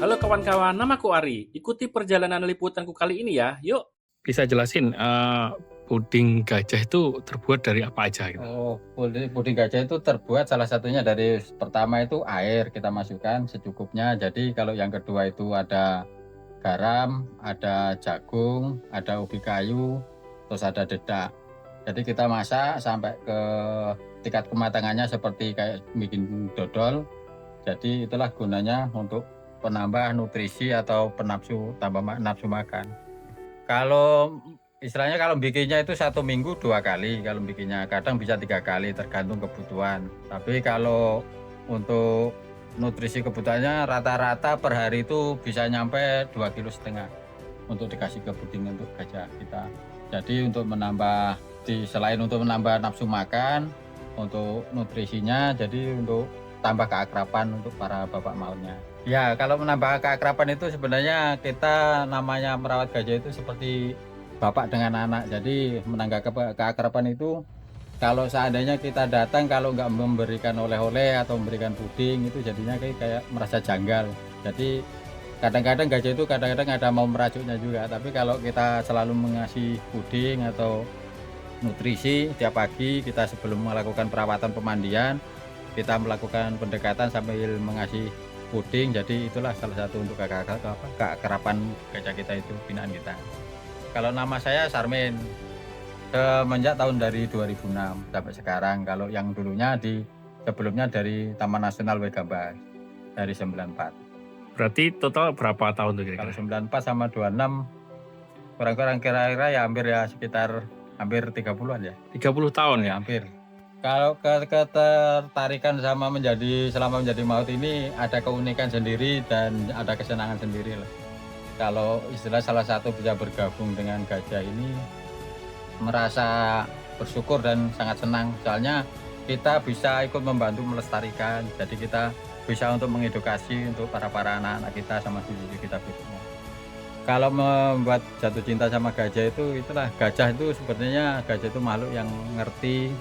Halo kawan-kawan, namaku Ari. Ikuti perjalanan liputanku kali ini ya. Yuk. Bisa jelasin puding gajah itu terbuat dari apa aja gitu? Puding gajah itu terbuat salah satunya dari pertama itu air kita masukkan secukupnya. Jadi kalau yang kedua itu ada garam, ada jagung, ada ubi kayu, terus ada dedak. Jadi kita masak sampai ke tingkat kematangannya seperti kayak bikin dodol. Jadi itulah gunanya untuk penambah nutrisi atau nafsu makan. Kalau istilahnya kalau bikinnya itu 1 minggu 2 kali, kalau bikinnya kadang bisa 3 kali tergantung kebutuhan. Tapi kalau untuk nutrisi kebutuhannya rata-rata per hari itu bisa nyampe 2,5 kg untuk dikasih ke puding untuk gajah kita. Jadi untuk selain untuk menambah nafsu makan, untuk nutrisinya, jadi untuk tambah keakraban untuk para bapak maunya. Ya, kalau menambah keakraban itu sebenarnya kita namanya merawat gajah itu seperti bapak dengan anak. Jadi menambah keakraban itu kalau seandainya kita datang kalau nggak memberikan oleh-oleh atau memberikan puding itu jadinya kayak merasa janggal. Jadi kadang-kadang gajah itu kadang-kadang ada mau meracuknya juga. Tapi kalau kita selalu mengasih puding atau nutrisi tiap pagi, kita sebelum melakukan perawatan pemandian, kita melakukan pendekatan sambil mengasih puding. Jadi itulah salah satu untuk keakraban gajah kita itu, binaan kita. Kalau nama saya Sarmin, semenjak tahun dari 2006 sampai sekarang. Kalau yang dulunya sebelumnya dari Taman Nasional Wegambas dari 94. Berarti total berapa tahun tuh Kalau kira-kira? 94 sama 26 kurang-kurang kira-kira ya sekitar hampir 30-an ya. 30 tahun ya? Hampir. Kalau ketertarikan selama menjadi maut ini ada keunikan sendiri dan ada kesenangan sendiri lah. Kalau istilah salah satu bisa bergabung dengan gajah ini merasa bersyukur dan sangat senang. Soalnya kita bisa ikut membantu melestarikan. Jadi kita bisa untuk mengedukasi untuk para anak-anak kita sama cucu kita berikutnya. Kalau membuat jatuh cinta sama gajah itulah gajah itu sebenarnya gajah itu makhluk yang ngerti.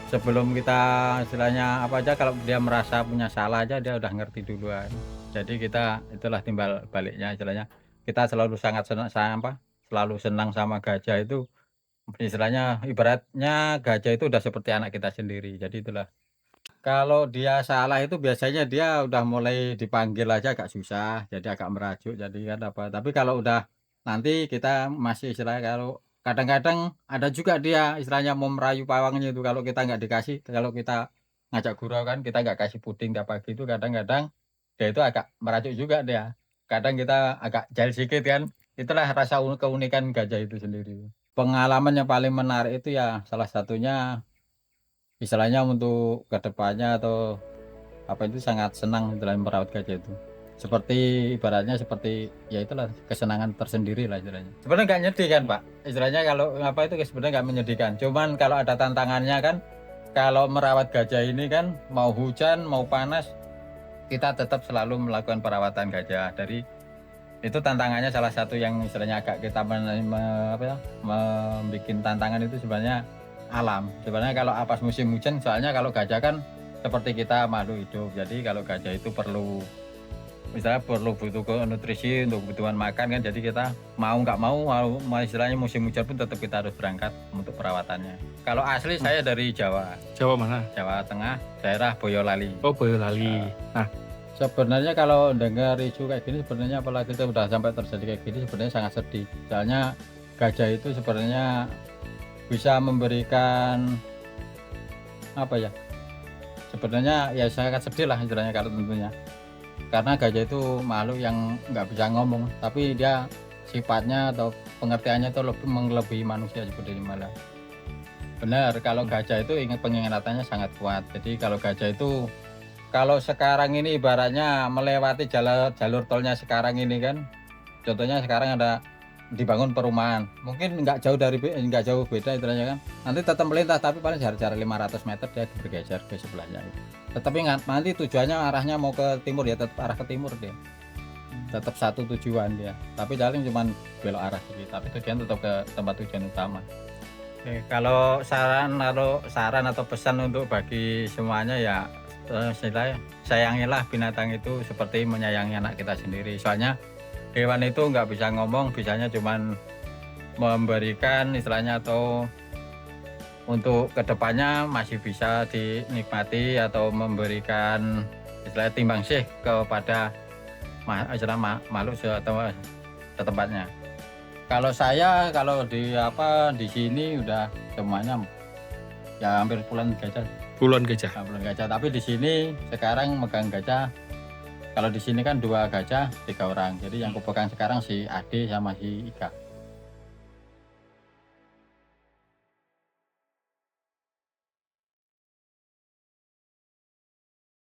Sebelum kita istilahnya apa aja, kalau dia merasa punya salah aja dia udah ngerti duluan. Jadi kita itulah timbal baliknya istilahnya. Kita selalu selalu senang sama gajah itu. Istilahnya ibaratnya gajah itu udah seperti anak kita sendiri. Jadi itulah. Kalau dia salah itu biasanya dia udah mulai dipanggil aja agak susah, jadi agak merajuk, jadi kan apa. Tapi kalau udah nanti kita masih istilahnya kalau kadang-kadang ada juga dia istilahnya mau merayu pawangnya itu kalau kita nggak dikasih, kalau kita ngajak gurau kan kita nggak kasih puding tiap pagi itu kadang-kadang dia itu agak merajuk juga dia. Kadang kita agak jahil sedikit kan. Itulah keunikan gajah itu sendiri. Pengalaman yang paling menarik itu ya salah satunya istilahnya untuk kedepannya atau apa itu sangat senang dalam merawat gajah itu. Seperti ibaratnya seperti ya itulah kesenangan tersendiri lah istilahnya. Sebenarnya nggak nyedih kan Pak. Istilahnya kalau apa itu sebenarnya nggak menyedihkan. Cuman kalau ada tantangannya kan, kalau merawat gajah ini kan mau hujan mau panas kita tetap selalu melakukan perawatan gajah. Dari itu tantangannya salah satu yang istilahnya agak kita membuat tantangan itu sebenarnya alam. Sebenarnya kalau pas musim hujan, soalnya kalau gajah kan seperti kita makhluk hidup. Jadi kalau gajah itu perlu butuh nutrisi untuk kebutuhan makan kan. Jadi kita mau nggak mau istilahnya musim hujan pun tetap kita harus berangkat untuk perawatannya. Kalau asli saya dari Jawa. Jawa mana? Jawa Tengah, daerah Boyolali. Oh, Boyolali. Nah, sebenarnya kalau dengar isu kayak gini sebenarnya apalagi itu udah sampai terjadi kayak gini sebenarnya sangat sedih. Soalnya gajah itu sebenarnya bisa memberikan apa ya? Sebenarnya ya sangat sedih lah istilahnya kalau tentunya. Karena gajah itu makhluk yang nggak bisa ngomong, tapi dia sifatnya atau pengertiannya itu melebihi manusia sebenarnya malah. Benar, kalau gajah itu pengingatannya sangat kuat. Jadi kalau gajah itu kalau sekarang ini ibaratnya melewati jalur tolnya sekarang ini kan, contohnya sekarang ada dibangun perumahan, mungkin nggak jauh beda istilahnya kan. Nanti tetap melintas tapi paling jarak 500 meter dia bergeser ke sebelahnya. Tetapi nanti tujuannya arahnya mau ke timur ya, tetap arah ke timur dia. Tetap satu tujuan dia. Tapi paling cuma belok arah sedikit, tapi tujuan tetap ke tempat tujuan utama. Oke, kalau saran atau pesan untuk bagi semuanya ya istilahnya sayangilah binatang itu seperti menyayangi anak kita sendiri. Soalnya hewan itu nggak bisa ngomong, bisanya cuman memberikan istilahnya atau untuk kedepannya masih bisa dinikmati atau memberikan istilahnya timbang sih kepada makhluk atau setempatnya. Kalau saya kalau di sini udah semuanya ya hampir puluhan gajah. Puluhan gajah. Puluhan gajah. Tapi di sini sekarang megang gajah. Kalau di sini kan 2 gajah 3 orang. Jadi yang kupegang sekarang si Ade sama si Ika.